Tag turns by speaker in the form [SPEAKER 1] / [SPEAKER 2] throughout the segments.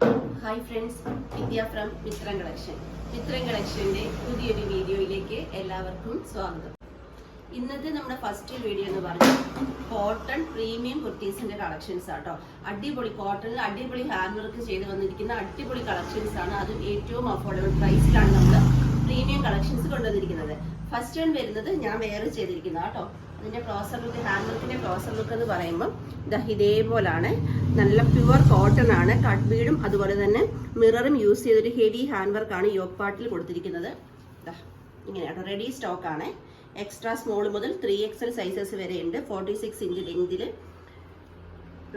[SPEAKER 1] Hi friends, Vidya from Mithram collection. Mithram കളക്ഷൻ്റെ പുതിയൊരു വീഡിയോയിലേക്ക് എല്ലാവർക്കും സ്വാഗതം. ഇന്നത്തെ നമ്മുടെ ഫസ്റ്റ് വീഡിയോ എന്ന് പറഞ്ഞാൽ കോട്ടൺ പ്രീമിയം കുർത്തീസിന്റെ കളക്ഷൻസ് ആട്ടോ. അടിപൊളി കോട്ടണിൽ അടിപൊളി ഹാൻഡ് വർക്ക് ചെയ്ത് വന്നിരിക്കുന്ന അടിപൊളി കളക്ഷൻസ് ആണ്. അതും ഏറ്റവും അഫോർഡബിൾ പ്രൈസിലാണ് നമ്മൾ പ്രീമിയം കളക്ഷൻസ് കൊണ്ടുവന്നിരിക്കുന്നത്. ഫസ്റ്റ് വൺ വരുന്നത് ഞാൻ വേറെ ചെയ്തിരിക്കുന്നത് കേട്ടോ. അതിന്റെ ക്ലോസർ ലുക്ക്, ഹാൻഡ് വർക്കിന്റെ ക്ലോസർ ലുക്ക് എന്ന് പറയുമ്പോൾ ഇതേപോലാണ്. നല്ല പ്യുവർ കോട്ടൺ ആണ്. കട്ട് ബീഡും അതുപോലെ തന്നെ മിററും യൂസ് ചെയ്തൊരു ഹെവി ഹാൻഡ് വർക്കാണ് യോക്ക് പാർട്ടിൽ കൊടുത്തിരിക്കുന്നത്. ഇങ്ങനെയാട്ടോ, റെഡി സ്റ്റോക്ക് ആണ്. എക്സ്ട്രാ സ്മോൾ മുതൽ 3XL സൈസസ് വരെ ഉണ്ട്. 46 ഇഞ്ച് ലെങ്തിൽ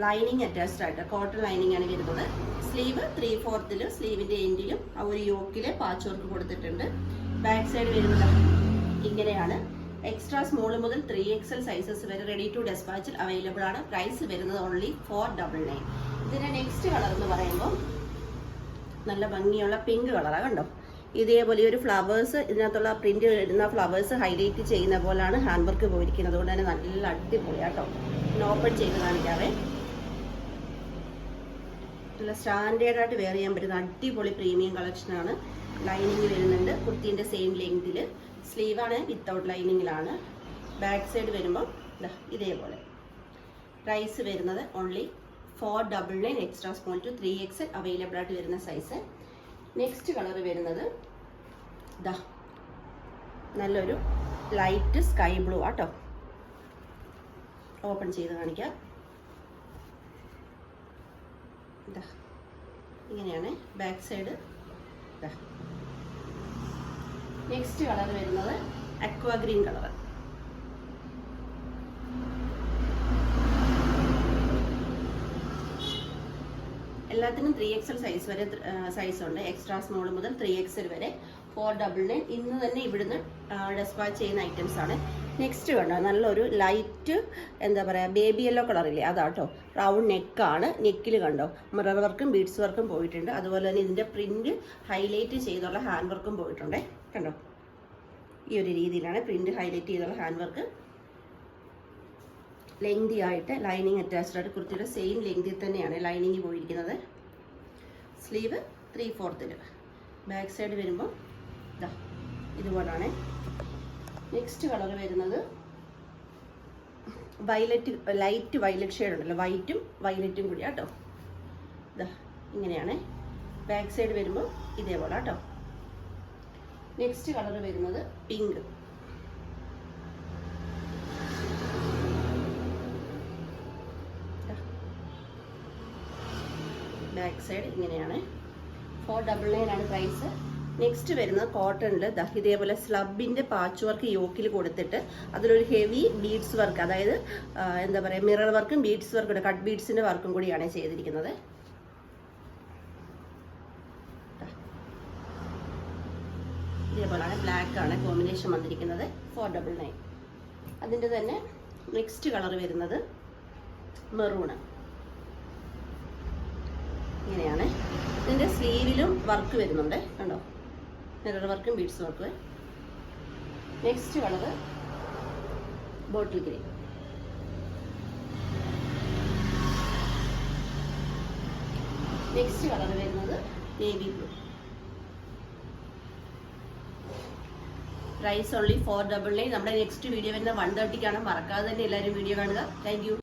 [SPEAKER 1] ലൈനിങ് അറ്റാച്ച്ഡ് ആയിട്ട് കോട്ടൺ ലൈനിങ് ആണ് വരുന്നത്. സ്ലീവ് 3/4 സ്ലീവിന്റെ എൻഡിലും ആ ഒരു യോക്കില് പാച്ച് വർക്ക് കൊടുത്തിട്ടുണ്ട്. ബാക്ക് സൈഡ് വരുന്നത് ഇങ്ങനെയാണ്. എക്സ്ട്രാ സ്മോൾ മുതൽ 3XL സൈസസ് വരെ റെഡി ടു ഡെസ്പാച്ചിൽ അവൈലബിൾ ആണ്. പ്രൈസ് വരുന്നത് ഓൺലി 499. ഇതിന്റെ നെക്സ്റ്റ് കളർ എന്ന് പറയുമ്പോൾ നല്ല ഭംഗിയുള്ള പിങ്ക് കളറാണ്. കണ്ടോ, ഇതേപോലെ ഒരു ഫ്ലവേഴ്സ്, ഇതിനകത്തുള്ള പ്രിന്റ് ഇടുന്ന ഫ്ലവേഴ്സ് ഹൈലൈറ്റ് ചെയ്യുന്ന പോലാണ് ഹാൻഡ് വർക്ക് പോയിരിക്കുന്നത്. അതുകൊണ്ട് തന്നെ നല്ല അടിപൊളിയാട്ടോ. ഓപ്പൺ ചെയ്ത് കാണിക്കാവേ. നല്ല സ്റ്റാൻഡേർഡ് ആയിട്ട് വെയർ ചെയ്യാൻ പറ്റുന്ന അടിപൊളി പ്രീമിയം കളക്ഷനാണ്. ലൈനിങ് വരുന്നുണ്ട് കുർത്തീൻ്റെ സെയിം ലെങ്തിൽ. സ്ലീവാണ് വിത്തൗട്ട് ലൈനിങ്ങിലാണ്. ബാക്ക് സൈഡ് വരുമ്പോൾ ഇതേപോലെ. പ്രൈസ് വരുന്നത് only 499. Extra small to 3XL available ആയിട്ട് വരുന്ന സൈസ്. നെക്സ്റ്റ് കളർ വരുന്നത് നല്ലൊരു ലൈറ്റ് സ്കൈ ബ്ലൂ ആട്ടോ. ഓപ്പൺ ചെയ്ത് കാണിക്കാം. ഇങ്ങനെയാണ് ബാക്ക് സൈഡ്. നെക്സ്റ്റ് കളർ വരുന്നത് അക്വാ ഗ്രീൻ കളർ. എല്ലാത്തിനും 3XL സൈസ് വരെ സൈസ് ഉണ്ട്. എക്സ്ട്രാ സ്മോൾ മുതൽ 3XL വരെ 499. ഇന്ന് തന്നെ ഇവിടുന്ന് ഡെസ്പാച്ച് ചെയ്യുന്ന ഐറ്റംസ് ആണ്. നെക്സ്റ്റ് കണ്ടോ, നല്ലൊരു ലൈറ്റ് എന്താ പറയുക, ബേബി യെല്ലോ കളറില്ലേ, അതാട്ടോ. റൗണ്ട് നെക്കാണ്. നെക്കിൽ കണ്ടോ മിറർ വർക്കും ബീഡ്സ് വർക്കും പോയിട്ടുണ്ട്. അതുപോലെ തന്നെ ഇതിൻ്റെ പ്രിന്റ് ഹൈലൈറ്റ് ചെയ്തുള്ള ഹാൻഡ് വർക്കും പോയിട്ടുണ്ട്. കണ്ടോ, ഈ ഒരു രീതിയിലാണ് പ്രിന്റ് ഹൈലൈറ്റ് ചെയ്തുള്ള ഹാൻഡ് വർക്ക്. ലെങ്തി ആയിട്ട് ലൈനിങ് അറ്റാച്ച്ഡ് ആയിട്ട് കുർത്തിയുടെ സെയിം ലെങ്തിൽ തന്നെയാണ് ലൈനിങ് പോയിരിക്കുന്നത്. സ്ലീവ് 3/4. ബാക്ക് സൈഡ് വരുമ്പോൾ ഇതുപോലാണ്. നെക്സ്റ്റ് കളർ വരുന്നത് വയലറ്റ്, ലൈറ്റ് വയലറ്റ് ഷെയ്ഡ് ഉണ്ടല്ലോ, വൈറ്റും വയലറ്റും കൂടി കേട്ടോ. ഇങ്ങനെയാണ്. ബാക്ക് സൈഡ് വരുമ്പോൾ ഇതേപോലെ കേട്ടോ. നെക്സ്റ്റ് കളർ വരുന്നത് പിങ്ക്. ബാക്ക് സൈഡ് ഇങ്ങനെയാണ്. 499 ആണ് പ്രൈസ്. നെക്സ്റ്റ് വരുന്നത് കോട്ടണിൽ ഇതേപോലെ സ്ലബിൻ്റെ പാച്ച് വർക്ക് യോക്കിൽ കൊടുത്തിട്ട് അതിലൊരു ഹെവി ബീഡ്സ് വർക്ക്, അതായത് എന്താ പറയുക, മിറർ വർക്കും ബീഡ്സ് വർക്കും, കട്ട് ബീഡ്സിൻ്റെ വർക്കും കൂടിയാണ് ചെയ്തിരിക്കുന്നത്. ഇതേപോലെയാണ്. ബ്ലാക്ക് ആണ് കോമ്പിനേഷൻ വന്നിരിക്കുന്നത്. 499. അതിൻ്റെ തന്നെ നെക്സ്റ്റ് കളർ വരുന്നത് മെറൂണ്. ഇങ്ങനെയാണ്. ഇതിൻ്റെ സ്ലീവിലും വർക്ക് വരുന്നുണ്ട് കണ്ടോ, മിറർ വർക്കും ബീഡ്സ് വർക്കും. Next colour bottle green. Next colour വരുന്നത് നേവി ബ്ലൂ. Price only 499. നമ്മുടെ നെക്സ്റ്റ് വീഡിയോ വരുന്ന 130ക്കാണ്. മറക്കാതെ തന്നെ എല്ലാവരും വീഡിയോ കാണുക. Thank you.